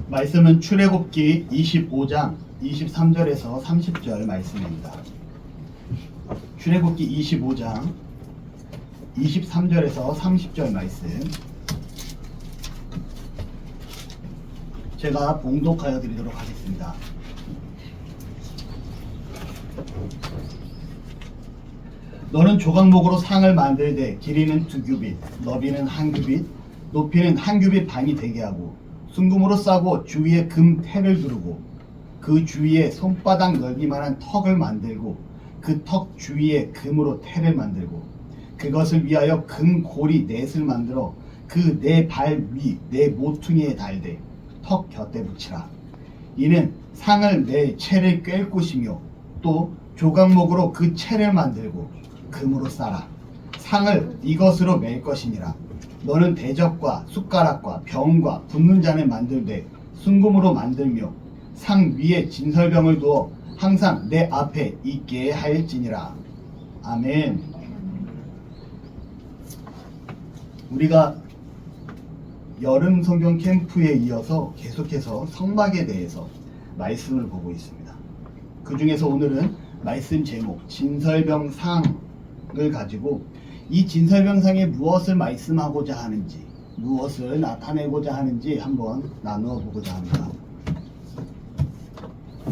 말씀은 출애굽기 25장 23절에서 30절 말씀입니다. 출애굽기 25장 23절에서 30절 말씀 제가 봉독하여 드리도록 하겠습니다. 너는 조각목으로 상을 만들되 길이는 2규빗, 너비는 1규빗, 높이는 1규빗 반이 되게 하고 순금으로 싸고 주위에 금 태를 두르고 그 주위에 손바닥 넓이만한 턱을 만들고 그 턱 주위에 금으로 태를 만들고 그것을 위하여 금 고리 넷을 만들어 그 네 발 위 네 모퉁이에 달되 턱 곁에 붙이라. 이는 상을 낼 채를 꿰을 곳이며 또 조각목으로 그 채를 만들고 금으로 싸라. 상을 이것으로 맬 것이니라. 너는 대접과 숟가락과 병과 붓는 잔을 만들되 순금으로 만들며 상 위에 진설병을 두어 항상 내 앞에 있게 할지니라. 아멘. 우리가 여름 성경 캠프에 이어서 계속해서 성막에 대해서 말씀을 보고 있습니다. 그 중에서 오늘은 말씀 제목 진설병상을 가지고 이 진설병상에 무엇을 말씀하고자 하는지, 무엇을 나타내고자 하는지 한번 나누어 보고자 합니다.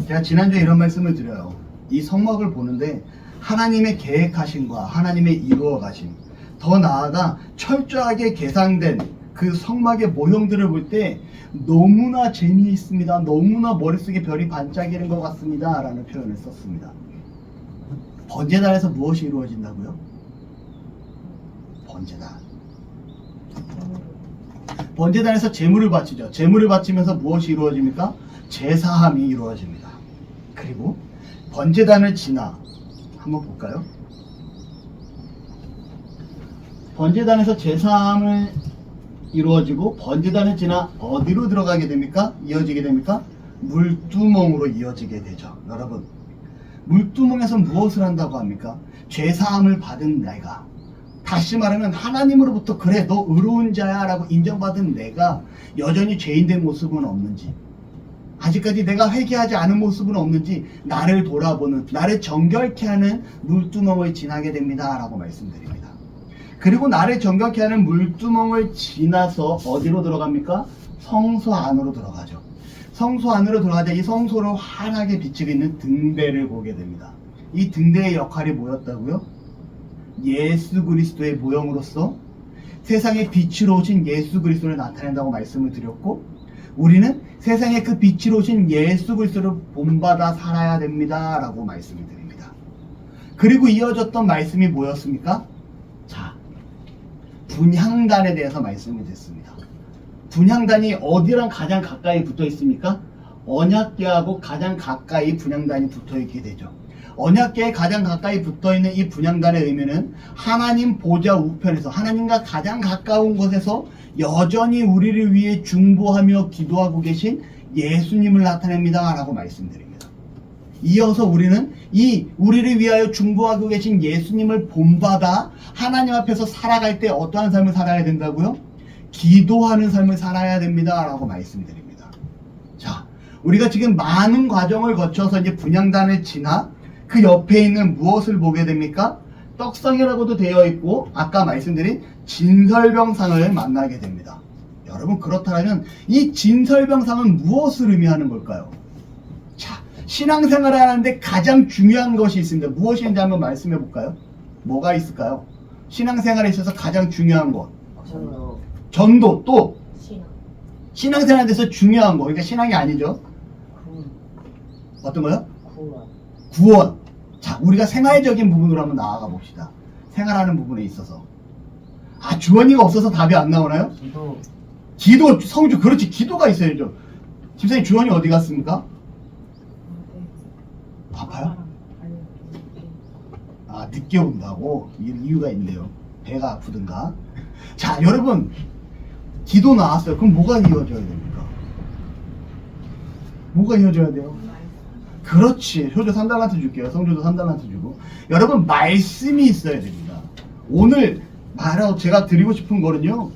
제가 지난주에 이런 말씀을 드려요. 이 성막을 보는데 하나님의 계획하심과 하나님의 이루어 가심, 더 나아가 철저하게 계산된 그 성막의 모형들을 볼 때 너무나 재미있습니다. 너무나 머릿속에 별이 반짝이는 것 같습니다. 라는 표현을 썼습니다. 번제단에서 무엇이 이루어진다고요? 번제단. 번제단에서 제물을 바치죠. 제물을 바치면서 무엇이 이루어집니까? 제사함이 이루어집니다. 그리고 번제단을 지나 한번 볼까요? 번제단에서 제사함을 이루어지고 번제단을 지나 어디로 들어가게 됩니까? 이어지게 됩니까? 물두멍으로 이어지게 되죠. 여러분, 물두멍에서 무엇을 한다고 합니까? 죄사함을 받은 내가, 다시 말하면 하나님으로부터 그래 너 의로운 자야 라고 인정받은 내가 여전히 죄인된 모습은 없는지, 아직까지 내가 회개하지 않은 모습은 없는지 나를 돌아보는, 나를 정결케 하는 물두멍을 지나게 됩니다 라고 말씀드립니다. 그리고 나를 정결케 하는 물두멍을 지나서 어디로 들어갑니까? 성소 안으로 들어가죠. 성소 안으로 들어가자 이 성소를 환하게 비치고 있는 등대를 보게 됩니다. 이 등대의 역할이 뭐였다고요? 예수 그리스도의 모형으로서 세상의 빛으로 오신 예수 그리스도를 나타낸다고 말씀을 드렸고, 우리는 세상의 그 빛으로 오신 예수 그리스도를 본받아 살아야 됩니다 라고 말씀을 드립니다. 그리고 이어졌던 말씀이 뭐였습니까? 자, 분향단에 대해서 말씀을 드렸습니다. 분향단이 어디랑 가장 가까이 붙어 있습니까? 언약궤하고 가장 가까이 분향단이 붙어 있게 되죠. 언약궤에 가장 가까이 붙어 있는 이 분향단의 의미는 하나님 보좌 우편에서, 하나님과 가장 가까운 곳에서 여전히 우리를 위해 중보하며 기도하고 계신 예수님을 나타냅니다 라고 말씀드립니다. 이어서 우리는 이 우리를 위하여 중보하고 계신 예수님을 본받아 하나님 앞에서 살아갈 때 어떠한 삶을 살아야 된다고요? 기도하는 삶을 살아야 됩니다 라고 말씀드립니다. 자, 우리가 지금 많은 과정을 거쳐서 이제 분향단을 지나 그 옆에 있는 무엇을 보게 됩니까? 떡상이라고도 되어 있고 아까 말씀드린 진설병상을 만나게 됩니다. 여러분, 그렇다면 이 진설병상은 무엇을 의미하는 걸까요? 자, 신앙생활을 하는데 가장 중요한 것이 있습니다. 무엇인지 한번 말씀해 볼까요? 뭐가 있을까요? 신앙생활에 있어서 가장 중요한 것. 전도. 또 신앙생활에 대해서 중요한 거. 그러니까 신앙이 아니죠. 어떤 거요? 구원. 자, 우리가 생활적인 부분으로 한번 나아가 봅시다. 생활하는 부분에 있어서. 아, 주원이가 없어서 답이 안 나오나요? 기도, 성주. 그렇지, 기도가 있어야죠. 집사님, 주원이 어디 갔습니까? 아파요? 아, 늦게 온다고? 이유가 있네요. 배가 아프든가. 자, 여러분, 기도 나왔어요. 그럼 뭐가 이어져야 됩니까? 뭐가 이어져야 돼요? 그렇지. 효조 3달란트 줄게요. 성조도 3달란트 주고. 여러분, 말씀이 있어야 됩니다. 오늘 제가 드리고 싶은 거는요,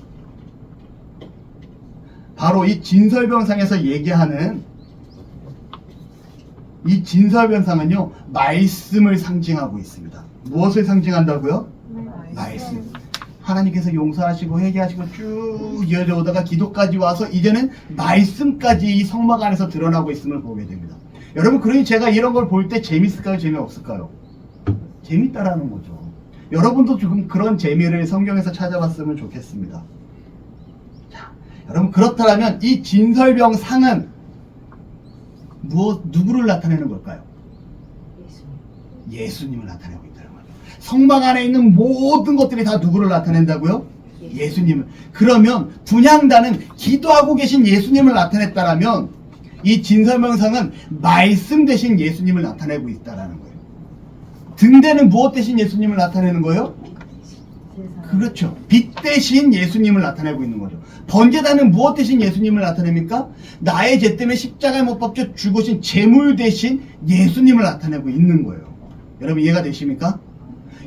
바로 이 진설병상에서 얘기하는 이 진설병상은요, 말씀을 상징하고 있습니다. 무엇을 상징한다고요? 말씀. 하나님께서 용서하시고 회개하시고 쭉 이어져 오다가 기도까지 와서 이제는 말씀까지 이 성막 안에서 드러나고 있음을 보게 됩니다. 여러분, 그러니 제가 이런 걸 볼 때 재밌을까요? 재미없을까요? 재밌다라는 거죠. 여러분도 지금 그런 재미를 성경에서 찾아봤으면 좋겠습니다. 자, 여러분, 그렇다면 이 진설병상은 누구를 나타내는 걸까요? 예수님을 나타내고 있다는 거죠. 성막 안에 있는 모든 것들이 다 누구를 나타낸다고요? 예수님을. 그러면 분향단은 기도하고 계신 예수님을 나타냈다라면 이 진설병상은 말씀 대신 예수님을 나타내고 있다라는 거예요. 등대는 무엇 대신 예수님을 나타내는 거예요? 그렇죠. 빛 대신 예수님을 나타내고 있는 거죠. 번제단은 무엇 대신 예수님을 나타냅니까? 나의 죄 때문에 십자가에 못 박혀 죽으신 제물 대신 예수님을 나타내고 있는 거예요. 여러분, 이해가 되십니까?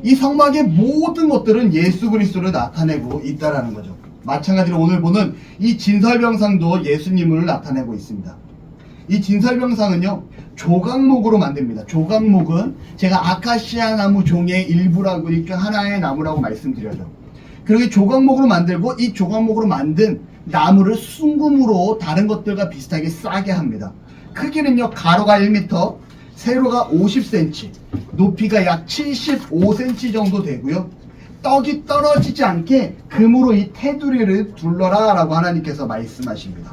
이 성막의 모든 것들은 예수 그리스도를 나타내고 있다라는 거죠. 마찬가지로 오늘 보는 이 진설병상도 예수님을 나타내고 있습니다. 이 진설병상은요, 조각목으로 만듭니다. 조각목은 제가 아카시아 나무 종의 일부라고, 일종 하나의 나무라고 말씀드렸죠. 그렇게 조각목으로 만들고 이 조각목으로 만든 나무를 순금으로 다른 것들과 비슷하게 싸게 합니다. 크기는요, 가로가 1m, 세로가 50cm, 높이가 약 75cm 정도 되고요. 떡이 떨어지지 않게 금으로 이 테두리를 둘러라 라고 하나님께서 말씀하십니다.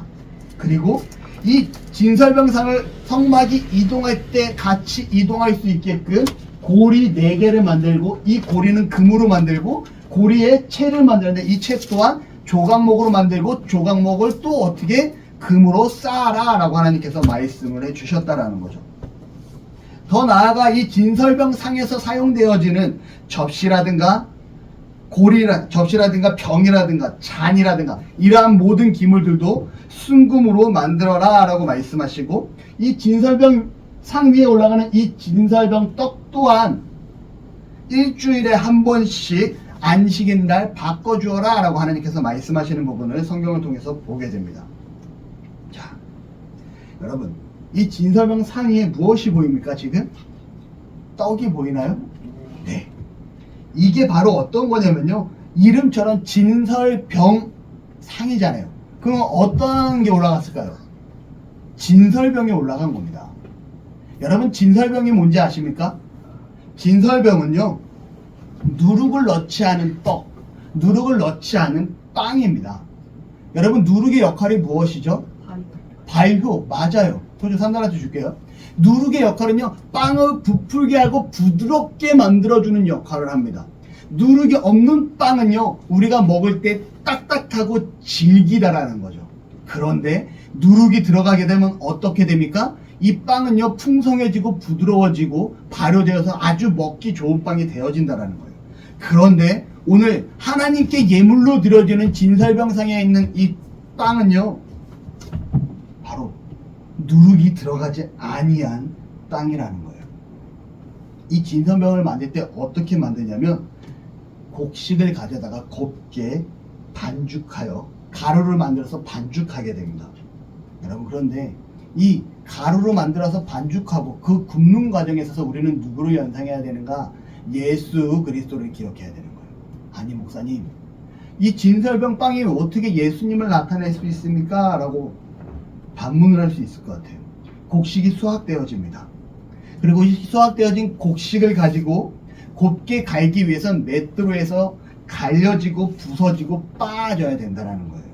그리고 이 진설병상을 성막이 이동할 때 같이 이동할 수 있게끔 고리 4개를 만들고, 이 고리는 금으로 만들고 고리에 채를 만드는데 이 채 또한 조각목으로 만들고 조각목을 또 어떻게 금으로 쌓아라 라고 하나님께서 말씀을 해주셨다라는 거죠. 더 나아가 이 진설병상에서 사용되어지는 접시라든가 접시라든가 병이라든가 잔이라든가 이러한 모든 기물들도 순금으로 만들어라 라고 말씀하시고, 이 진설병 상 위에 올라가는 이 진설병 떡 또한 일주일에 한 번씩 안식인 날 바꿔주어라 라고 하나님께서 말씀하시는 부분을 성경을 통해서 보게 됩니다. 자, 여러분, 이 진설병 상 위에 무엇이 보입니까? 지금 떡이 보이나요? 네. 이게 바로 어떤 거냐면요, 이름처럼 진설병 상이잖아요. 그럼 어떤 게 올라갔을까요? 진설병이 올라간 겁니다. 여러분, 진설병이 뭔지 아십니까? 진설병은요, 누룩을 넣지 않은 떡, 누룩을 넣지 않은 빵입니다. 여러분, 누룩의 역할이 무엇이죠? 발효. 맞아요. 소주 산단한테 줄게요. 누룩의 역할은요, 빵을 부풀게 하고 부드럽게 만들어주는 역할을 합니다. 누룩이 없는 빵은요, 우리가 먹을 때 딱딱하고 질기다라는 거죠. 그런데 누룩이 들어가게 되면 어떻게 됩니까? 이 빵은요, 풍성해지고 부드러워지고 발효되어서 아주 먹기 좋은 빵이 되어진다라는 거예요. 그런데 오늘 하나님께 예물로 드려지는 진설병상에 있는 이 빵은요, 바로 누룩이 들어가지 아니한 빵이라는 거예요. 이 진설병을 만들 때 어떻게 만드냐면, 곡식을 가져다가 곱게 반죽하여 가루를 만들어서 반죽하게 됩니다. 여러분, 그런데 이 가루로 만들어서 반죽하고 그 굽는 과정에 있어서 우리는 누구를 연상해야 되는가? 예수 그리스도를 기억해야 되는 거예요. 아니, 목사님, 이 진설병 빵이 어떻게 예수님을 나타낼 수 있습니까? 라고 반문을 할 수 있을 것 같아요. 곡식이 수확되어집니다. 그리고 이 수확되어진 곡식을 가지고 곱게 갈기 위해선 맷돌에서 갈려지고 부서지고 빠져야 된다는 거예요.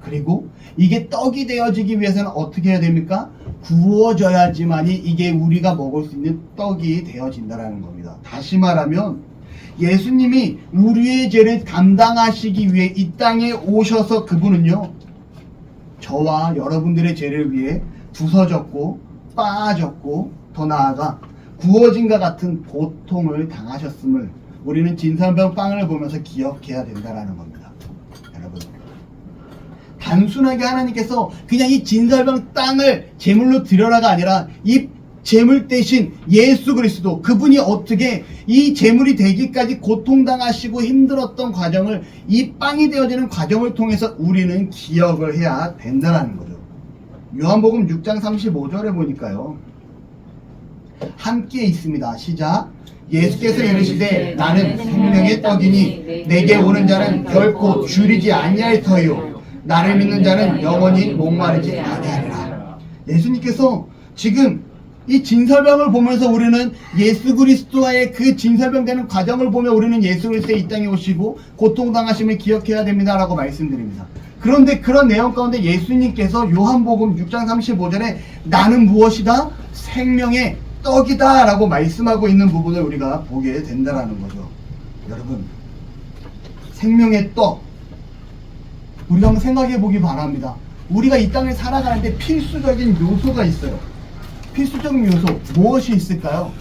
그리고 이게 떡이 되어지기 위해서는 어떻게 해야 됩니까? 구워져야지만이 이게 우리가 먹을 수 있는 떡이 되어진다는 겁니다. 다시 말하면 예수님이 우리의 죄를 감당하시기 위해 이 땅에 오셔서 그분은요, 저와 여러분들의 죄를 위해 부서졌고 빠졌고 더 나아가 구워진과 같은 고통을 당하셨음을 우리는 진설병 빵을 보면서 기억해야 된다는 겁니다. 여러분, 단순하게 하나님께서 그냥 이 진설병 땅을 제물로 드려라가 아니라 이 제물 대신 예수 그리스도, 그분이 어떻게 이 제물이 되기까지 고통당하시고 힘들었던 과정을, 이 빵이 되어지는 과정을 통해서 우리는 기억을 해야 된다는 거죠. 요한복음 6장 35절에 보니까요, 함께 있습니다. 시작. 예수께서 이르시되 나는 생명의 떡이니 내게 오는 자는 결코 줄이지 아니할 터요 나를 믿는 자는 영원히 목마르지 아니하리라. 예수님께서 지금 이 진설병을 보면서 우리는 예수 그리스도와의 그 진설병되는 과정을 보며 우리는 예수 그리스도의 이 땅에 오시고 고통당하심을 기억해야 됩니다 라고 말씀드립니다. 그런데 그런 내용 가운데 예수님께서 요한복음 6장 35절에 나는 무엇이다? 생명의 떡이다 라고 말씀하고 있는 부분을 우리가 보게 된다는 거죠. 여러분, 생명의 떡, 우리가 한번 생각해 보기 바랍니다. 우리가 이 땅을 살아가는데 필수적인 요소가 있어요. 필수적인 요소 무엇이 있을까요?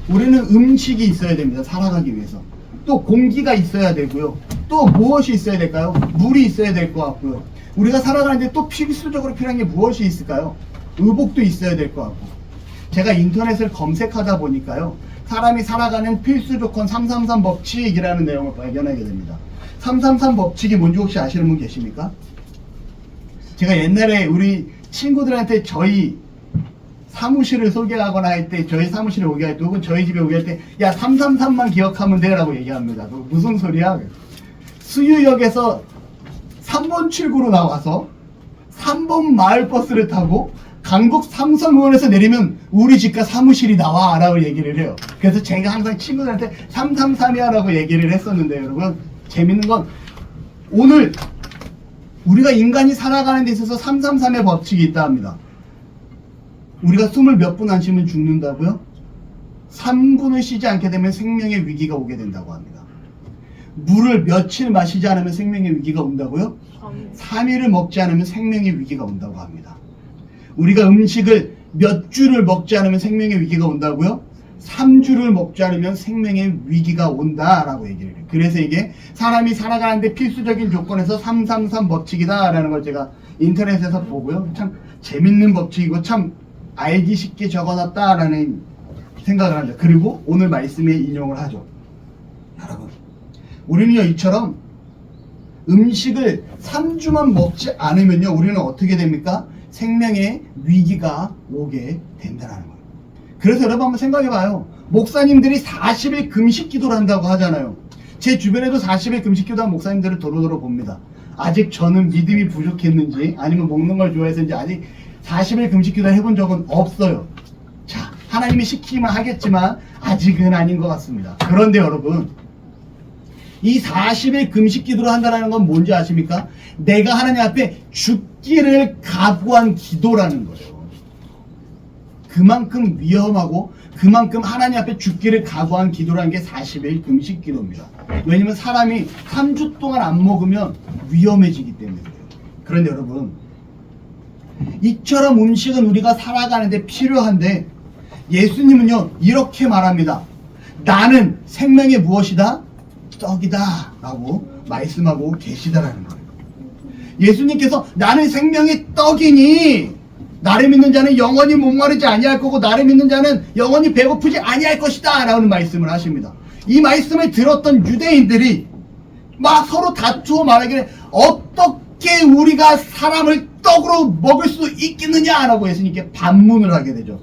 우리는 음식이 있어야 됩니다. 살아가기 위해서. 또 공기가 있어야 되고요. 또 무엇이 있어야 될까요? 물이 있어야 될 것 같고요. 우리가 살아가는데 또 필수적으로 필요한 게 무엇이 있을까요? 의복도 있어야 될 것 같고. 제가 인터넷을 검색하다 보니까요, 사람이 살아가는 필수 조건 333 법칙이라는 내용을 발견하게 됩니다. 333 법칙이 뭔지 혹시 아시는 분 계십니까? 제가 옛날에 우리 친구들한테 저희 사무실을 소개하거나 할 때, 저희 사무실에 오게 할 때, 혹은 저희 집에 오게 할 때, 야, 333만 기억하면 돼 라고 얘기합니다. 무슨 소리야? 수유역에서 3번 출구로 나와서 3번 마을버스를 타고 강북 삼성의원에서 내리면 우리 집과 사무실이 나와 라고 얘기를 해요. 그래서 제가 항상 친구들한테 333이야 라고 얘기를 했었는데, 여러분, 재밌는 건 오늘 우리가 인간이 살아가는 데 있어서 333의 법칙이 있다 합니다. 우리가 숨을 몇 분 안 쉬면 죽는다고요? 3분을 쉬지 않게 되면 생명의 위기가 오게 된다고 합니다. 물을 며칠 마시지 않으면 생명의 위기가 온다고요? 3일을 먹지 않으면 생명의 위기가 온다고 합니다. 우리가 음식을 몇 주를 먹지 않으면 생명의 위기가 온다고요? 3주를 먹지 않으면 생명의 위기가 온다라고 얘기를 해요. 그래서 이게 사람이 살아가는데 필수적인 조건에서 333 법칙이다라는 걸 제가 인터넷에서 보고요. 참 재밌는 법칙이고 참 알기 쉽게 적어놨다라는 생각을 합니다. 그리고 오늘 말씀에 인용을 하죠. 여러분, 우리는요, 이처럼 음식을 3주만 먹지 않으면요, 우리는 어떻게 됩니까? 생명의 위기가 오게 된다는 거예요. 그래서 여러분 한번 생각해봐요. 목사님들이 40일 금식 기도를 한다고 하잖아요. 제 주변에도 40일 금식 기도한 목사님들을 도로도로 봅니다. 아직 저는 믿음이 부족했는지 아니면 먹는 걸 좋아해서인지 아직 40일 금식 기도 해본 적은 없어요. 자, 하나님이 시키면 하겠지만 아직은 아닌 것 같습니다. 그런데 여러분, 이 40일 금식 기도를 한다는 건 뭔지 아십니까? 내가 하나님 앞에 죽기를 각오한 기도라는 거예요. 그만큼 위험하고 그만큼 하나님 앞에 죽기를 각오한 기도라는 게 40일 금식 기도입니다. 왜냐면 사람이 3주 동안 안 먹으면 위험해지기 때문에 그래요. 그런데 여러분, 이처럼 음식은 우리가 살아가는데 필요한데 예수님은요, 이렇게 말합니다. 나는 생명의 무엇이다? 떡이다 라고 말씀하고 계시다라는 거예요. 예수님께서 나는 생명의 떡이니 나를 믿는 자는 영원히 목마르지 아니할 거고 나를 믿는 자는 영원히 배고프지 아니할 것이다 라는 말씀을 하십니다. 이 말씀을 들었던 유대인들이 막 서로 다투어 말하기를 어떻게 우리가 사람을 떡으로 먹을 수 있겠느냐 라고 예수님께 반문을 하게 되죠.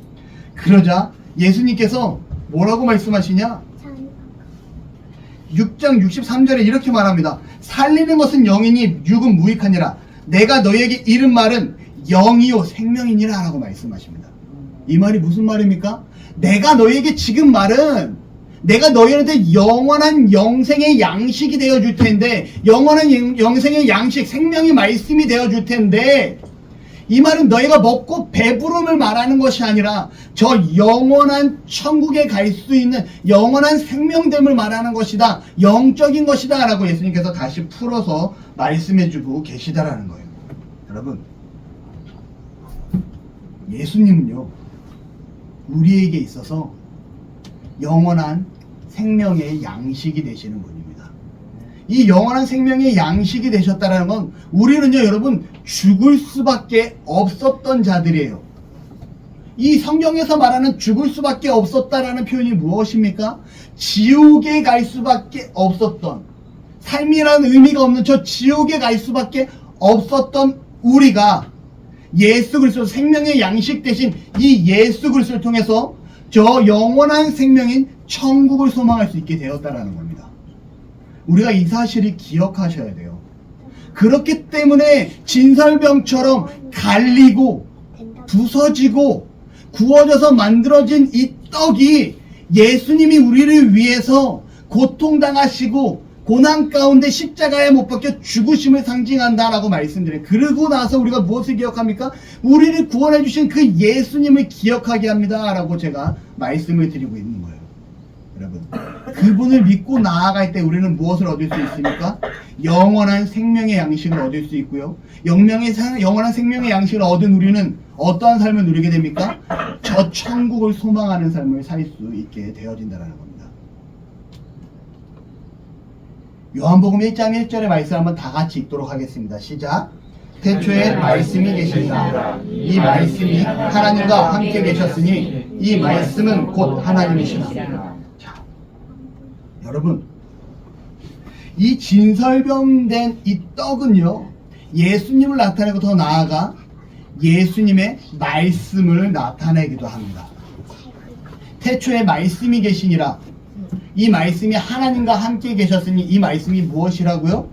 그러자 예수님께서 뭐라고 말씀하시냐? 6장 63절에 이렇게 말합니다. 살리는 것은 영이니 육은 무익하니라. 내가 너희에게 이른 말은 영이요 생명이니라 라고 말씀하십니다. 이 말이 무슨 말입니까? 내가 너희에게 지금 말은 내가 너희한테 영원한 영생의 양식이 되어줄 텐데, 영원한 영생의 양식, 생명의 말씀이 되어줄 텐데, 이 말은 너희가 먹고 배부름을 말하는 것이 아니라 저 영원한 천국에 갈 수 있는 영원한 생명됨을 말하는 것이다, 영적인 것이다 라고 예수님께서 다시 풀어서 말씀해주고 계시다라는 거예요. 여러분, 예수님은요, 우리에게 있어서 영원한 생명의 양식이 되시는 분입니다. 이 영원한 생명의 양식이 되셨다는 건 우리는요, 여러분, 죽을 수밖에 없었던 자들이에요. 이 성경에서 말하는 죽을 수밖에 없었다라는 표현이 무엇입니까? 지옥에 갈 수밖에 없었던, 삶이라는 의미가 없는 저 지옥에 갈 수밖에 없었던 우리가 예수 그리스도 생명의 양식 대신 이 예수 그리스도를 통해서 저 영원한 생명인 천국을 소망할 수 있게 되었다라는 겁니다. 우리가 이 사실을 기억하셔야 돼요. 그렇기 때문에 진설병처럼 갈리고 부서지고 구워져서 만들어진 이 떡이 예수님이 우리를 위해서 고통당하시고 고난 가운데 십자가에 못 박혀 죽으심을 상징한다라고 말씀드려요. 그러고 나서 우리가 무엇을 기억합니까? 우리를 구원해 주신 그 예수님을 기억하게 합니다 라고 제가 말씀을 드리고 있는 거예요. 여러분, 그분을 믿고 나아갈 때 우리는 무엇을 얻을 수 있습니까? 영원한 생명의 양식을 얻을 수 있고요. 영원한 생명의 양식을 얻은 우리는 어떠한 삶을 누리게 됩니까? 저 천국을 소망하는 삶을 살 수 있게 되어진다는 겁니다. 요한복음 1장 1절의 말씀 한번 다 같이 읽도록 하겠습니다. 시작. 태초에 말씀이 계시니라. 이 말씀이 하나님과 함께 계셨으니 이 말씀은 곧 하나님이시라. 자, 여러분, 이 진설병된 이 떡은요, 예수님을 나타내고 더 나아가 예수님의 말씀을 나타내기도 합니다. 태초에 말씀이 계시니라. 이 말씀이 하나님과 함께 계셨으니 이 말씀이 무엇이라고요?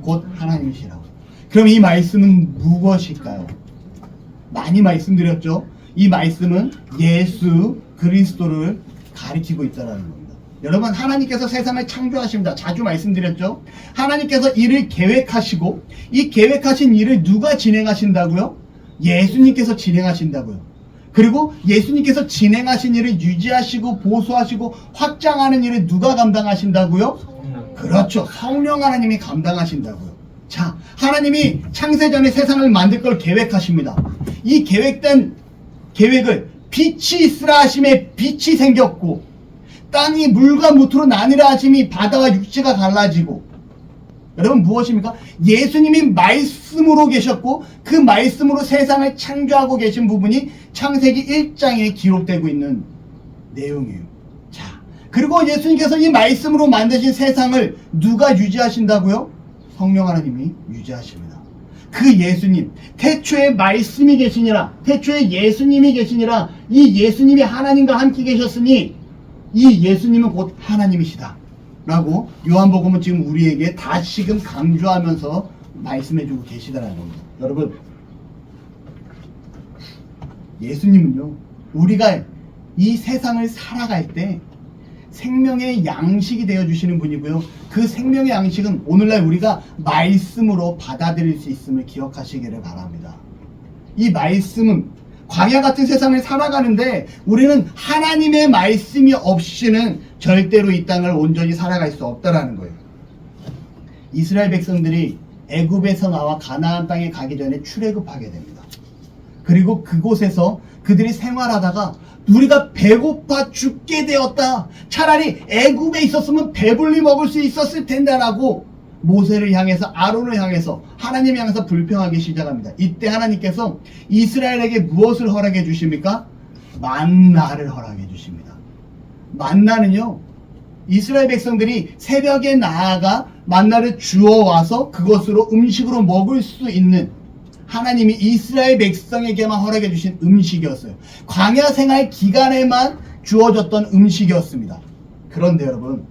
곧 하나님이시라고. 그럼 이 말씀은 무엇일까요? 많이 말씀드렸죠. 이 말씀은 예수 그리스도를 가리키고 있다는 겁니다. 여러분, 하나님께서 세상을 창조하십니다. 자주 말씀드렸죠. 하나님께서 일을 계획하시고 이 계획하신 일을 누가 진행하신다고요? 예수님께서 진행하신다고요. 그리고 예수님께서 진행하신 일을 유지하시고 보수하시고 확장하는 일을 누가 감당하신다고요? 그렇죠. 성령 하나님이 감당하신다고요. 자, 하나님이 창세전에 세상을 만들 걸 계획하십니다. 이 계획된 계획을 빛이 있으라 하심에 빛이 생겼고, 땅이 물과 무토로 나뉘라 하심이 바다와 육지가 갈라지고, 여러분 무엇입니까? 예수님이 말씀으로 계셨고 그 말씀으로 세상을 창조하고 계신 부분이 창세기 1장에 기록되고 있는 내용이에요. 자, 그리고 예수님께서 이 말씀으로 만드신 세상을 누가 유지하신다고요? 성령 하나님이 유지하십니다. 그 예수님, 태초에 말씀이 계시니라, 태초에 예수님이 계시니라, 이 예수님이 하나님과 함께 계셨으니 이 예수님은 곧 하나님이시다 라고 요한복음은 지금 우리에게 다시금 강조하면서 말씀해주고 계시다라는 겁니다. 여러분, 예수님은요, 우리가 이 세상을 살아갈 때 생명의 양식이 되어주시는 분이고요. 그 생명의 양식은 오늘날 우리가 말씀으로 받아들일 수 있음을 기억하시기를 바랍니다. 이 말씀은 광야 같은 세상을 살아가는데 우리는 하나님의 말씀이 없이는 절대로 이 땅을 온전히 살아갈 수 없다라는 거예요. 이스라엘 백성들이 애굽에서 나와 가나안 땅에 가기 전에 출애굽하게 됩니다. 그리고 그곳에서 그들이 생활하다가 우리가 배고파 죽게 되었다. 차라리 애굽에 있었으면 배불리 먹을 수 있었을 텐데라고 모세를 향해서, 아론을 향해서, 하나님을 향해서 불평하기 시작합니다. 이때 하나님께서 이스라엘에게 무엇을 허락해 주십니까? 만나를 허락해 주십니다. 만나는요, 이스라엘 백성들이 새벽에 나아가 만나를 주워와서 그것으로 음식으로 먹을 수 있는, 하나님이 이스라엘 백성에게만 허락해 주신 음식이었어요. 광야 생활 기간에만 주어졌던 음식이었습니다. 그런데 여러분,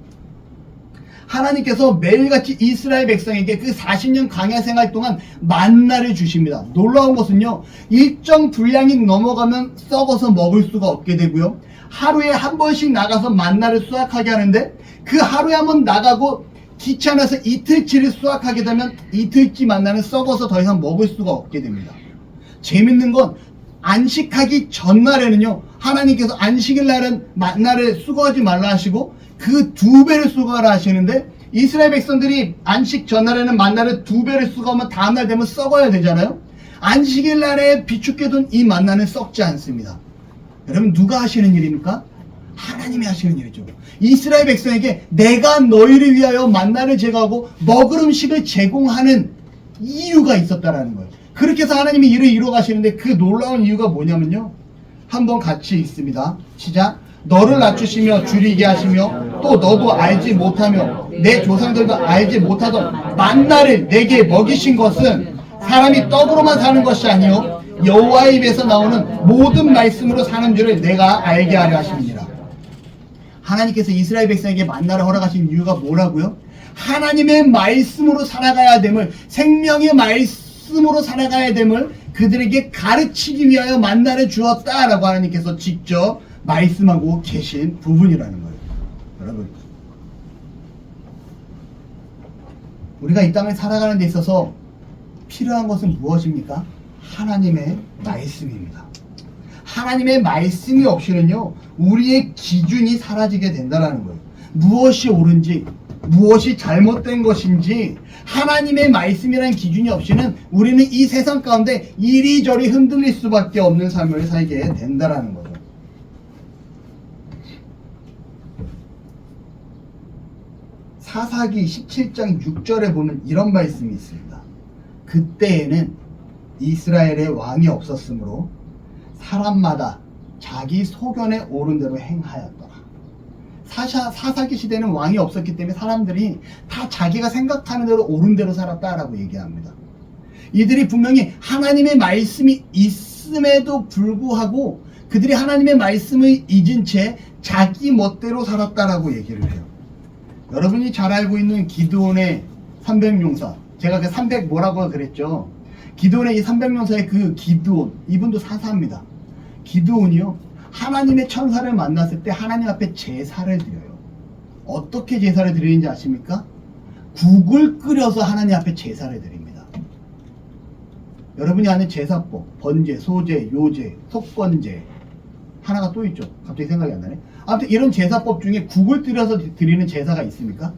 하나님께서 매일같이 이스라엘 백성에게 그 40년 광야 생활 동안 만나를 주십니다. 놀라운 것은요, 일정 분량이 넘어가면 썩어서 먹을 수가 없게 되고요, 하루에 한 번씩 나가서 만나를 수확하게 하는데 그 하루에 한 번 나가고 귀찮아서 이틀치를 수확하게 되면 이틀치 만나는 썩어서 더 이상 먹을 수가 없게 됩니다. 재밌는 건 안식하기 전날에는요, 하나님께서 안식일 날은 만나를 수거하지 말라 하시고 그 2배를 수거하라 하시는데, 이스라엘 백성들이 안식 전날에는 만나를 2배를 수거하면 다음날 되면 썩어야 되잖아요. 안식일 날에 비축해 둔 이 만나는 썩지 않습니다. 여러분, 누가 하시는 일입니까? 하나님이 하시는 일이죠. 이스라엘 백성에게 내가 너희를 위하여 만나를 제거하고 먹을 음식을 제공하는 이유가 있었다라는 거예요. 그렇게 해서 하나님이 일을 이루어 가시는데 그 놀라운 이유가 뭐냐면요, 한번 같이 읽습니다. 시작. 너를 낮추시며 줄이게 하시며 또 너도 알지 못하며 내 조상들도 알지 못하던 만나를 내게 먹이신 것은 사람이 떡으로만 사는 것이 아니요 여호와의 입에서 나오는 모든 말씀으로 사는 줄을 내가 알게 하려 하심이니라. 하나님께서 이스라엘 백성에게 만나를 허락하신 이유가 뭐라고요? 하나님의 말씀으로 살아가야 됨을, 생명의 말씀으로 살아가야 됨을 그들에게 가르치기 위하여 만나를 주었다라고 하나님께서 직접 말씀하고 계신 부분이라는 거예요. 여러분, 우리가 이 땅을 살아가는 데 있어서 필요한 것은 무엇입니까? 하나님의 말씀입니다. 하나님의 말씀이 없이는요, 우리의 기준이 사라지게 된다는 거예요. 무엇이 옳은지, 무엇이 잘못된 것인지 하나님의 말씀이라는 기준이 없이는 우리는 이 세상 가운데 이리저리 흔들릴 수밖에 없는 삶을 살게 된다는 거죠. 사사기 17장 6절에 보면 이런 말씀이 있습니다. 그때에는 이스라엘의 왕이 없었으므로 사람마다 자기 소견에 옳은 대로 행하였더라. 사사기 시대는 왕이 없었기 때문에 사람들이 다 자기가 생각하는 대로 옳은 대로 살았다라고 얘기합니다. 이들이 분명히 하나님의 말씀이 있음에도 불구하고 그들이 하나님의 말씀을 잊은 채 자기 멋대로 살았다라고 얘기를 해요. 여러분이 잘 알고 있는 기드온의 300용사, 제가 그 300 뭐라고 그랬죠? 기드온의 이 300용사의 그 기드온, 이분도 사사입니다. 기드온이요, 하나님의 천사를 만났을 때 하나님 앞에 제사를 드려요. 어떻게 제사를 드리는지 아십니까? 국을 끓여서 하나님 앞에 제사를 드립니다. 여러분이 아는 제사법, 번제, 소제, 요제, 속건제, 하나가 또 있죠. 갑자기 생각이 안 나네. 아무튼 이런 제사법 중에 국을 끓여서 드리는 제사가 있습니까?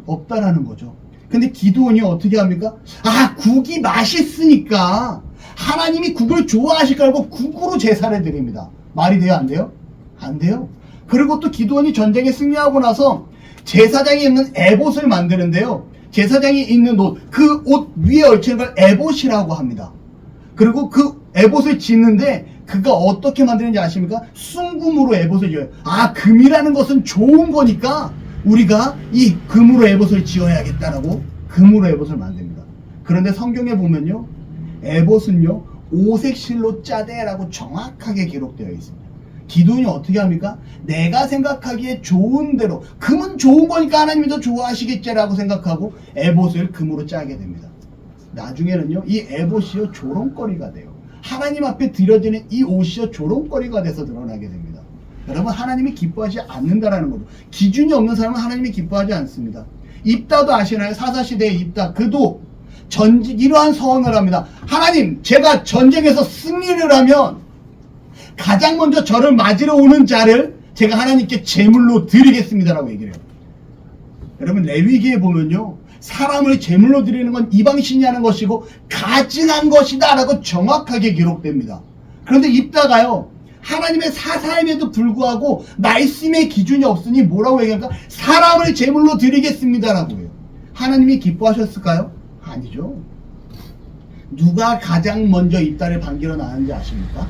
없다라는 거죠. 근데 기드온이 어떻게 합니까? 아, 국이 맛있으니까 하나님이 국을 좋아하실 거라고 국으로 제사를 드립니다. 말이 돼요? 안 돼요? 안 돼요. 그리고 또 기드온이 전쟁에 승리하고 나서 제사장이 입는 에봇을 만드는데요, 제사장이 입는 옷, 그 옷 위에 얽히는 걸 에봇이라고 합니다. 그리고 그 에봇을 짓는데 그가 어떻게 만드는지 아십니까? 순금으로 에봇을 지어요. 아, 금이라는 것은 좋은 거니까 우리가 이 금으로 에봇을 지어야겠다라고 금으로 에봇을 만듭니다. 그런데 성경에 보면요, 에봇은요 오색 실로 짜대라고 정확하게 기록되어 있습니다. 기드온이 어떻게 합니까? 내가 생각하기에 좋은 대로, 금은 좋은 거니까 하나님이 더 좋아하시겠지라고 생각하고 에봇을 금으로 짜게 됩니다. 나중에는요 이 에봇이요 조롱거리가 돼요. 하나님 앞에 드려지는 이 옷이요 조롱거리가 돼서 드러나게 됩니다. 여러분, 하나님이 기뻐하지 않는다라는 거죠. 기준이 없는 사람은 하나님이 기뻐하지 않습니다. 입다도 아시나요? 사사시대의 입다, 그도 이러한 서원을 합니다. 하나님, 제가 전쟁에서 승리를 하면 가장 먼저 저를 맞으러 오는 자를 제가 하나님께 제물로 드리겠습니다라고 얘기를 해요. 여러분, 레위기에 보면요, 사람을 제물로 드리는 건 이방신이 하는 것이고 가증한 것이다 라고 정확하게 기록됩니다. 그런데 입다가요, 하나님의 사사임에도 불구하고 말씀의 기준이 없으니 뭐라고 얘기합니까? 사람을 제물로 드리겠습니다 라고 해요. 하나님이 기뻐하셨을까요? 아니죠. 누가 가장 먼저 입다를 반기러 나왔는지 아십니까?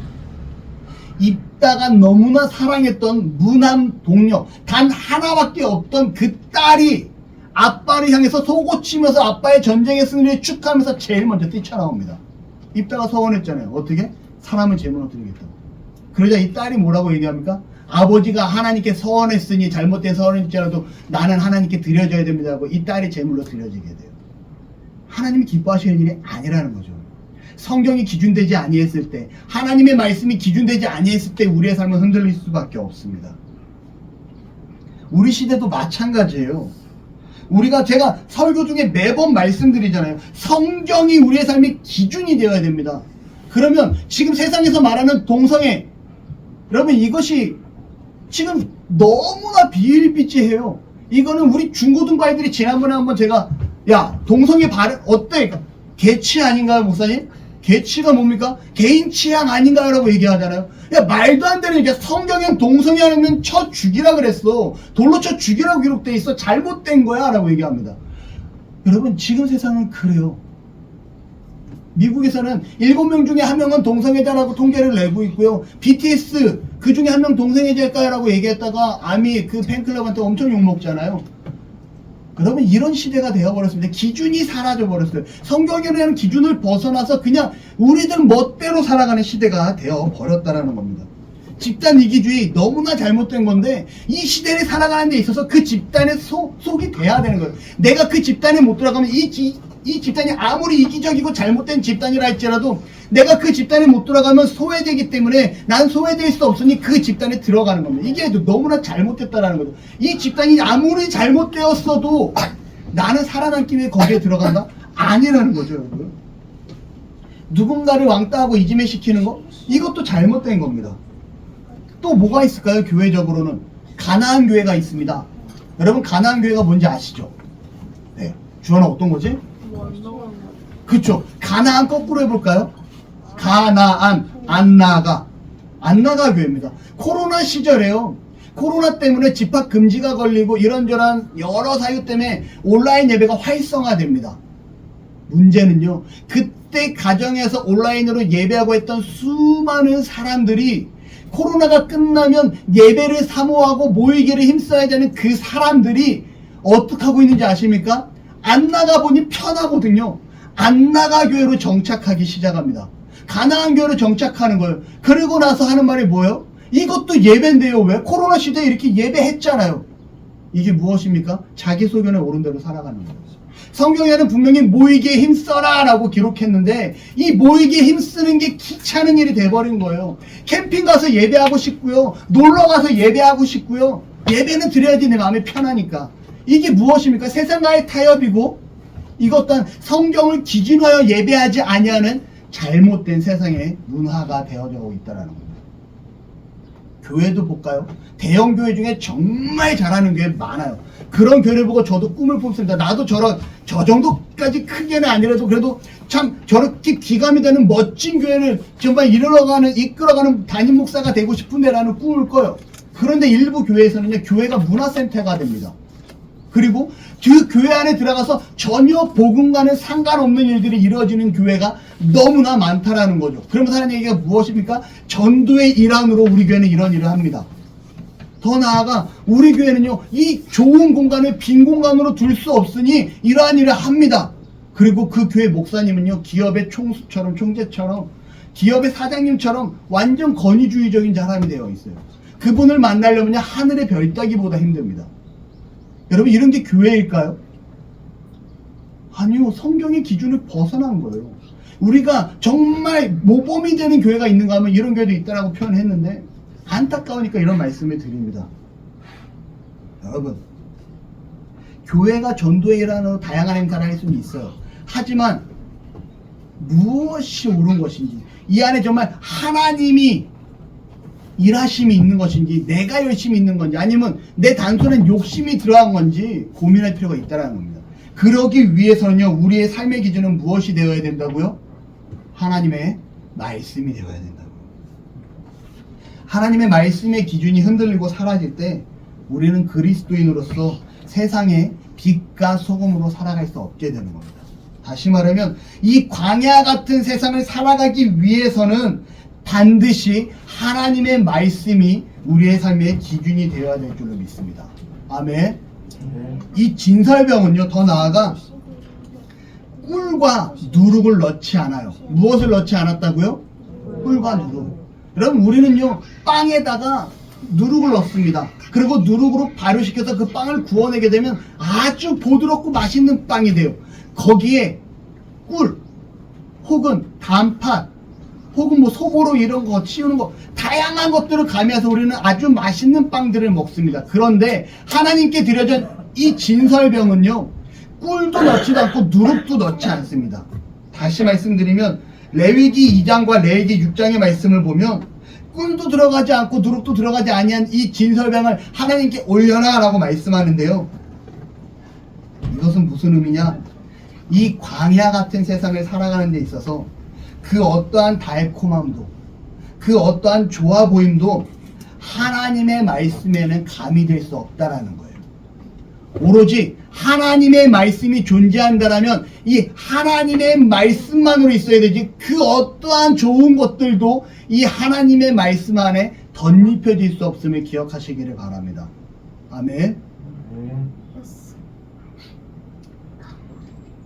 입다가 너무나 사랑했던 무남 동료, 단 하나밖에 없던 그 딸이 아빠를 향해서 속옷치면서 아빠의 전쟁의 승리를 축하하면서 제일 먼저 뛰쳐나옵니다. 입다가 서원했잖아요. 어떻게? 사람을 제물로 드리겠다고. 그러자 이 딸이 뭐라고 얘기합니까? 아버지가 하나님께 서원했으니 잘못된 서원일지라도 나는 하나님께 드려줘야 됩니다 하고 이 딸이 제물로 드려지게 돼요. 하나님이 기뻐하시는 일이 아니라는 거죠. 성경이 기준되지 아니했을 때, 하나님의 말씀이 기준되지 아니했을 때 우리의 삶은 흔들릴 수밖에 없습니다. 우리 시대도 마찬가지예요. 제가 설교 중에 매번 말씀드리잖아요. 성경이 우리의 삶의 기준이 되어야 됩니다. 그러면 지금 세상에서 말하는 동성애, 여러분 이것이 지금 너무나 비일비재해요. 이거는 우리 중고등부 아이들이 지난번에 한번 제가, 야, 동성애 발음 어때? 개취 아닌가요, 목사님? 개취가 뭡니까? 개인 취향 아닌가요? 라고 얘기하잖아요. 야, 말도 안 되는 얘기야. 성경엔 동성애 하면 쳐 죽이라 그랬어. 돌로 쳐 죽이라고 기록돼 있어. 잘못된 거야 라고 얘기합니다. 여러분, 지금 세상은 그래요. 미국에서는 7명 중에 1명은 동성애자라고 통계를 내고 있고요. BTS 그 중에 1명 동성애자일까라고 얘기했다가 아미 그 팬클럽한테 엄청 욕먹잖아요. 그러면 이런 시대가 되어버렸습니다. 기준이 사라져버렸어요. 성경에는 기준을 벗어나서 그냥 우리들 멋대로 살아가는 시대가 되어버렸다라는 겁니다. 집단 이기주의 너무나 잘못된 건데 이 시대를 살아가는 데 있어서 그 집단의 속이 돼야 되는 거예요. 내가 그 집단에 못 들어가면 이 집단이 아무리 이기적이고 잘못된 집단이라 할지라도 내가 그 집단에 못 들어가면 소외되기 때문에 난 소외될 수 없으니 그 집단에 들어가는 겁니다. 이게 너무나 잘못됐다라는 거죠. 이 집단이 아무리 잘못되었어도 나는 살아남기 위해 거기에 들어간다? 아니라는 거죠, 여러분. 누군가를 왕따하고 이지매시키는 거? 이것도 잘못된 겁니다. 또 뭐가 있을까요? 교회적으로는 가나안 교회가 있습니다. 여러분 가나안 교회가 뭔지 아시죠? 네, 주원아 어떤 거지? 그쵸. 가나안 거꾸로 해볼까요? 가나안, 안나가 교회입니다. 코로나 시절에요. 코로나 때문에 집합 금지가 걸리고 이런저런 여러 사유 때문에 온라인 예배가 활성화됩니다. 문제는요, 그때 가정에서 온라인으로 예배하고 했던 수많은 사람들이 코로나가 끝나면 예배를 사모하고 모이기를 힘써야 되는 그 사람들이 어떻게 하고 있는지 아십니까? 안 나가보니 편하거든요. 안 나가 교회로 정착하기 시작합니다. 가나안 교회로 정착하는 거예요. 그러고 나서 하는 말이 뭐예요? 이것도 예배인데요. 왜? 코로나 시대에 이렇게 예배했잖아요. 이게 무엇입니까? 자기 소견에 옳은 대로 살아가는 거예요. 성경에는 분명히 모이기에 힘써라 라고 기록했는데 이 모이기에 힘쓰는 게 귀찮은 일이 돼버린 거예요. 캠핑 가서 예배하고 싶고요. 놀러 가서 예배하고 싶고요. 예배는 드려야지 내 마음이 편하니까. 이게 무엇입니까? 세상과의 타협이고 이것 또한 성경을 기준하여 예배하지 아니하는 잘못된 세상의 문화가 되어져 있다는 겁니다. 교회도 볼까요? 대형 교회 중에 정말 잘하는 교회 많아요. 그런 교회를 보고 저도 꿈을 꿨습니다. 나도 저 정도까지 크게는 아니라도 그래도 참 저렇게 귀감이 되는 멋진 교회를 정말 이끌어가는 담임 목사가 되고 싶은데라는 꿈을 꿔요. 그런데 일부 교회에서는요, 교회가 문화센터가 됩니다. 그리고 그 교회 안에 들어가서 전혀 복음과는 상관없는 일들이 이루어지는 교회가 너무나 많다라는 거죠. 그러면서 하는 얘기가 무엇입니까? 전도의 일환으로 우리 교회는 이런 일을 합니다. 더 나아가 우리 교회는요, 이 좋은 공간을 빈 공간으로 둘 수 없으니 이러한 일을 합니다. 그리고 그 교회 목사님은요, 기업의 총재처럼 기업의 사장님처럼 완전 권위주의적인 사람이 되어 있어요. 그분을 만나려면 하늘의 별 따기보다 힘듭니다. 여러분, 이런 게 교회일까요? 아니요. 성경의 기준을 벗어난 거예요. 우리가 정말 모범이 되는 교회가 있는가 하면 이런 교회도 있다라고 표현했는데 안타까우니까 이런 말씀을 드립니다. 여러분, 교회가 전도의 일환으로 다양한 행사를 할 수는 있어요. 하지만 무엇이 옳은 것인지, 이 안에 정말 하나님이 일하심이 있는 것인지, 내가 열심히 있는 건지, 아니면 내 단순한 욕심이 들어간 건지 고민할 필요가 있다는 겁니다. 그러기 위해서는요, 우리의 삶의 기준은 무엇이 되어야 된다고요? 하나님의 말씀이 되어야 된다고요. 하나님의 말씀의 기준이 흔들리고 사라질 때 우리는 그리스도인으로서 세상의 빛과 소금으로 살아갈 수 없게 되는 겁니다. 다시 말하면 이 광야 같은 세상을 살아가기 위해서는 반드시 하나님의 말씀이 우리의 삶의 기준이 되어야 될 줄로 믿습니다. 아멘. 이 진설병은요, 더 나아가 꿀과 누룩을 넣지 않아요. 무엇을 넣지 않았다고요? 꿀과 누룩. 여러분, 우리는요, 빵에다가 누룩을 넣습니다. 그리고 누룩으로 발효시켜서 그 빵을 구워내게 되면 아주 부드럽고 맛있는 빵이 돼요. 거기에 꿀 혹은 단팥 혹은 소보로 이런 거 치우는 거 다양한 것들을 가미해서 우리는 아주 맛있는 빵들을 먹습니다. 그런데 하나님께 드려진 이 진설병은요, 꿀도 넣지도 않고 누룩도 넣지 않습니다. 다시 말씀드리면 레위기 2장과 레위기 6장의 말씀을 보면 꿀도 들어가지 않고 누룩도 들어가지 아니한 이 진설병을 하나님께 올려라 라고 말씀하는데요, 이것은 무슨 의미냐? 이 광야 같은 세상을 살아가는 데 있어서 그 어떠한 달콤함도, 그 어떠한 좋아 보임도 하나님의 말씀에는 가미될 수 없다라는 거예요. 오로지 하나님의 말씀이 존재한다라면 이 하나님의 말씀만으로 있어야 되지, 그 어떠한 좋은 것들도 이 하나님의 말씀 안에 덧입혀질 수 없음을 기억하시기를 바랍니다. 아멘.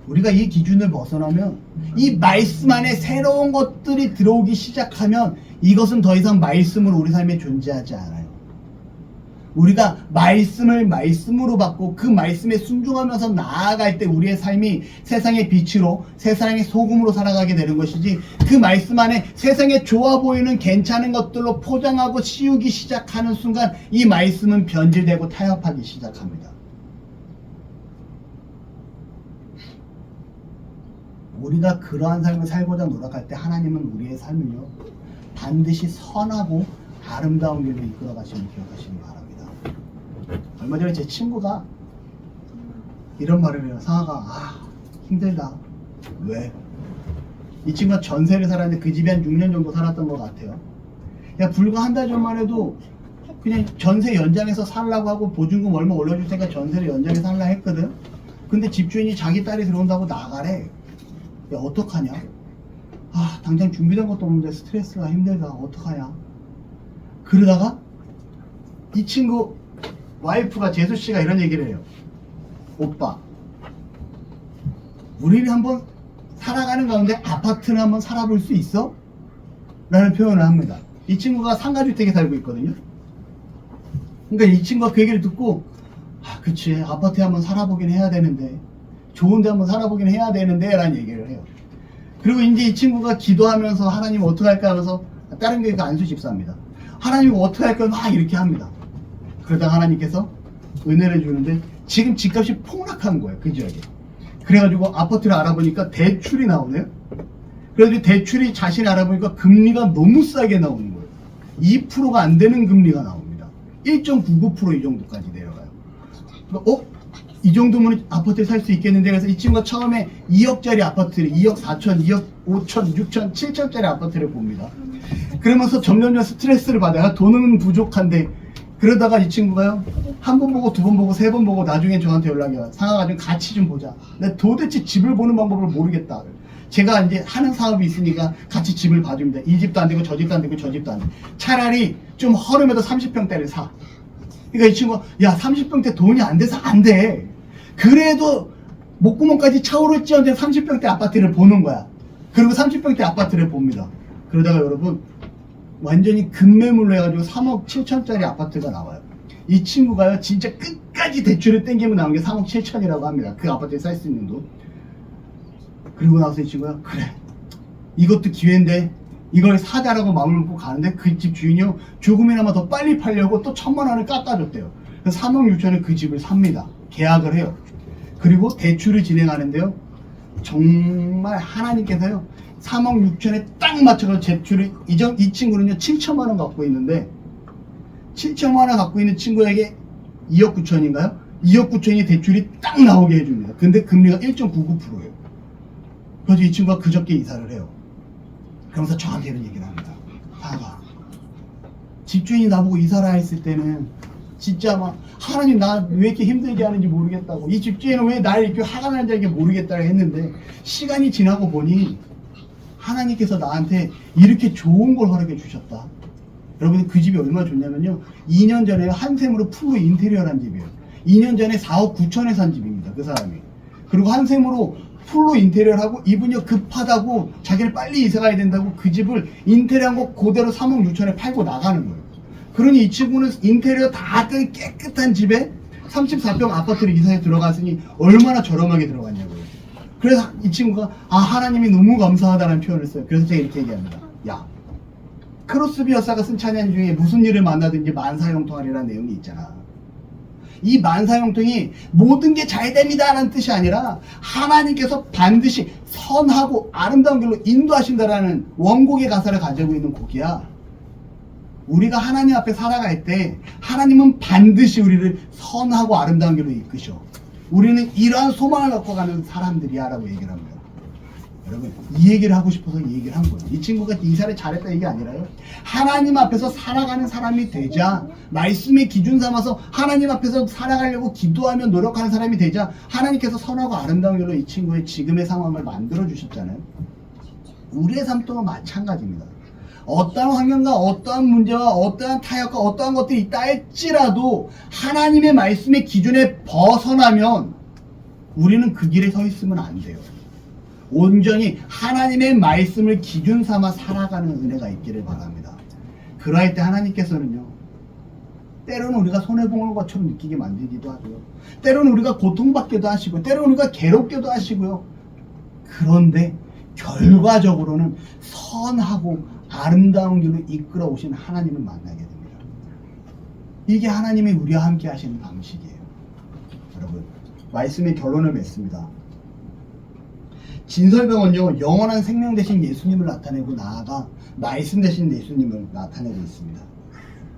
우리가 이 기준을 벗어나면, 이 말씀 안에 새로운 것들이 들어오기 시작하면 이것은 더 이상 말씀으로 우리 삶에 존재하지 않아요. 우리가 말씀을 말씀으로 받고 그 말씀에 순종하면서 나아갈 때 우리의 삶이 세상의 빛으로, 세상의 소금으로 살아가게 되는 것이지, 그 말씀 안에 세상에 좋아 보이는 괜찮은 것들로 포장하고 씌우기 시작하는 순간 이 말씀은 변질되고 타협하기 시작합니다. 우리가 그러한 삶을 살고자 노력할 때 하나님은 우리의 삶을요 반드시 선하고 아름다운 길로 이끌어 가시는 기억하시기 바랍니다. 얼마 전에 제 친구가 이런 말을 해요. 상아가 힘들다. 왜? 이 친구가 전세를 살았는데 그 집에 한 6년 정도 살았던 것 같아요. 야, 불과 한 달 전만 해도 그냥 전세 연장해서 살라고 하고 보증금 얼마 올려줄 테니까 전세를 연장해서 살라 했거든. 근데 집주인이 자기 딸이 들어온다고 나가래. 야, 어떡하냐? 아, 당장 준비된 것도 없는데 스트레스가 힘들다. 어떡하냐? 그러다가 이 친구 와이프가 재수씨가 이런 얘기를 해요. 오빠, 우리는 한번 살아가는 가운데 아파트는 한번 살아볼 수 있어? 라는 표현을 합니다. 이 친구가 상가주택에 살고 있거든요. 그러니까 이 친구가 그 얘기를 듣고, 아, 그치, 아파트에 한번 살아보긴 해야 되는데, 좋은데 한번 살아보긴 해야 되는데 라는 얘기를 해요. 그리고 이제 이 친구가 기도하면서 하나님 어떻게 할까 하면서, 다른 교회가 안수 집사입니다. 하나님 어떻게 할까 막 이렇게 합니다. 그러다가 하나님께서 은혜를 주는데 지금 집값이 폭락한 거예요, 그 지역에. 그래가지고 아파트를 알아보니까 대출이 나오네요. 그래서 대출이 자신이 알아보니까 금리가 너무 싸게 나오는 거예요. 2%가 안 되는 금리가 나옵니다. 1.99% 이 정도까지 내려가요. 이 정도면 아파트에 살 수 있겠는데, 그래서 이 친구가 처음에 2억짜리 아파트를 2억 4천, 2억 5천, 6천, 7천짜리 아파트를 봅니다. 그러면서 점점 스트레스를 받아요. 돈은 부족한데. 그러다가 이 친구가요, 한 번 보고 두 번 보고 세 번 보고 나중에 저한테 연락이 와요. 상아가 좀 같이 좀 보자. 내가 도대체 집을 보는 방법을 모르겠다. 제가 이제 하는 사업이 있으니까 같이 집을 봐줍니다. 이 집도 안 되고 저 집도 안 되고 저 집도 안 되고. 차라리 좀 허름해도 30평대를 사. 그러니까 이 친구가, 야, 30평대 돈이 안 돼서 안 돼. 그래도 목구멍까지 차오를지언정 30평대 아파트를 보는 거야. 그리고 30평대 아파트를 봅니다. 그러다가 여러분, 완전히 급매물로 해가지고 3억 7천짜리 아파트가 나와요. 이 친구가요, 진짜 끝까지 대출을 땡기면 나온 게 3억 7천이라고 합니다. 그 아파트에 살 수 있는 돈. 그리고 나서 이 친구가, 그래, 이것도 기회인데 이걸 사자라고 마음을 먹고 가는데, 그 집 주인이요, 조금이나마 더 빨리 팔려고 또 1,000만 원을 깎아줬대요. 그래서 3억 6천에 그 집을 삽니다. 계약을 해요. 그리고 대출을 진행하는데요, 정말 하나님께서요 3억 6천에 딱 맞춰서 대출을, 이 친구는요 7천만 원 갖고 있는데, 7천만 원 갖고 있는 친구에게 2억 9천인가요? 2억 9천이 대출이 딱 나오게 해줍니다. 근데 금리가 1.99%예요. 그래서 이 친구가 그저께 이사를 해요. 그러면서 저한테 이런 얘기를 합니다. 사가, 집주인이 나보고 이사를 했을 때는 진짜 막, 하나님 나 왜 이렇게 힘들게 하는지 모르겠다고, 이 집주인은 왜 나를 이렇게 화가 나는지 모르겠다고 했는데, 시간이 지나고 보니 하나님께서 나한테 이렇게 좋은 걸 허락해 주셨다. 여러분, 그 집이 얼마나 좋냐면요, 2년 전에 한샘으로 풀로 인테리어를 한 집이에요. 2년 전에 4억 9천에 산 집입니다, 그 사람이. 그리고 한샘으로 풀로 인테리어를 하고, 이분이 급하다고 자기를 빨리 이사 가야 된다고 그 집을 인테리어한 거 그대로 3억 6천에 팔고 나가는 거예요. 그러니 이 친구는 인테리어 다 깨끗한 집에 34평 아파트를 이사해 들어갔으니 얼마나 저렴하게 들어갔냐고요. 그래서 이 친구가, 아, 하나님이 너무 감사하다는 표현을 써요. 그래서 제가 이렇게 얘기합니다. 야, 크로스비 여사가 쓴 찬양 중에 무슨 일을 만나든지 만사형통하리라는 내용이 있잖아. 이 만사형통이 모든 게 잘 됩니다 라는 뜻이 아니라, 하나님께서 반드시 선하고 아름다운 길로 인도하신다라는 원곡의 가사를 가지고 있는 곡이야. 우리가 하나님 앞에 살아갈 때 하나님은 반드시 우리를 선하고 아름다운 길로 이끄셔. 우리는 이러한 소망을 갖고 가는 사람들이야 라고 얘기를 합니다. 여러분 이 얘기를 하고 싶어서 이 얘기를 한 거예요. 이 친구가 이사를 잘했다 얘기 아니라요. 하나님 앞에서 살아가는 사람이 되자, 말씀의 기준 삼아서 하나님 앞에서 살아가려고 기도하며 노력하는 사람이 되자 하나님께서 선하고 아름다운 길로 이 친구의 지금의 상황을 만들어 주셨잖아요. 우리의 삶 또한 마찬가지입니다. 어떠한 환경과 어떠한 문제와 어떠한 타협과 어떠한 것들이 있다 할지라도 하나님의 말씀의 기준에 벗어나면 우리는 그 길에 서 있으면 안 돼요. 온전히 하나님의 말씀을 기준 삼아 살아가는 은혜가 있기를 바랍니다. 그러할 때 하나님께서는요, 때로는 우리가 손해보는 것처럼 느끼게 만들기도 하고요, 때로는 우리가 고통받기도 하시고, 때로는 우리가 괴롭기도 하시고요. 그런데 결과적으로는 선하고 아름다운 길로 이끌어 오신 하나님을 만나게 됩니다. 이게 하나님이 우리와 함께 하시는 방식이에요. 여러분, 말씀의 결론을 맺습니다. 진설병은요, 영원한 생명 되신 예수님을 나타내고 나아가 말씀 되신 예수님을 나타내고 있습니다.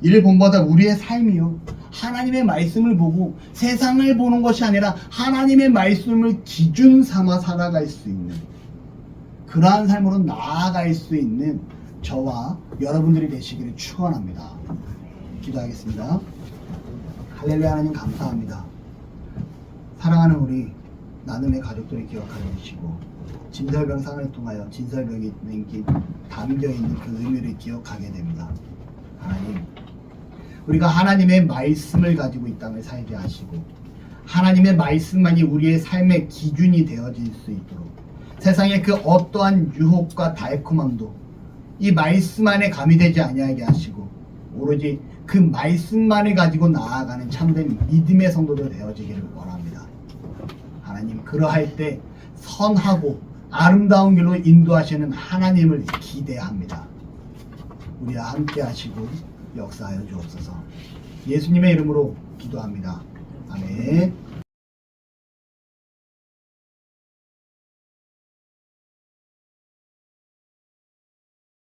이를 본받아 우리의 삶이요, 하나님의 말씀을 보고 세상을 보는 것이 아니라 하나님의 말씀을 기준 삼아 살아갈 수 있는, 그러한 삶으로 나아갈 수 있는 저와 여러분들이 되시기를 축원합니다. 기도하겠습니다. 할렐루야. 하나님 감사합니다. 사랑하는 우리 나눔의 가족들을 기억하게 해주시고, 진설병 상을 통하여 진설병이 담겨있는 그 의미를 기억하게 됩니다. 하나님, 우리가 하나님의 말씀을 가지고 이 땅을 살게 하시고 하나님의 말씀만이 우리의 삶의 기준이 되어질 수 있도록, 세상의 그 어떠한 유혹과 달콤함도 이 말씀 안에 가미되지 아니하게 하시고 오로지 그 말씀만을 가지고 나아가는 참된 믿음의 성도들 되어지기를 원합니다. 하나님, 그러할 때 선하고 아름다운 길로 인도하시는 하나님을 기대합니다. 우리와 함께 하시고 역사하여 주옵소서. 예수님의 이름으로 기도합니다. 아멘.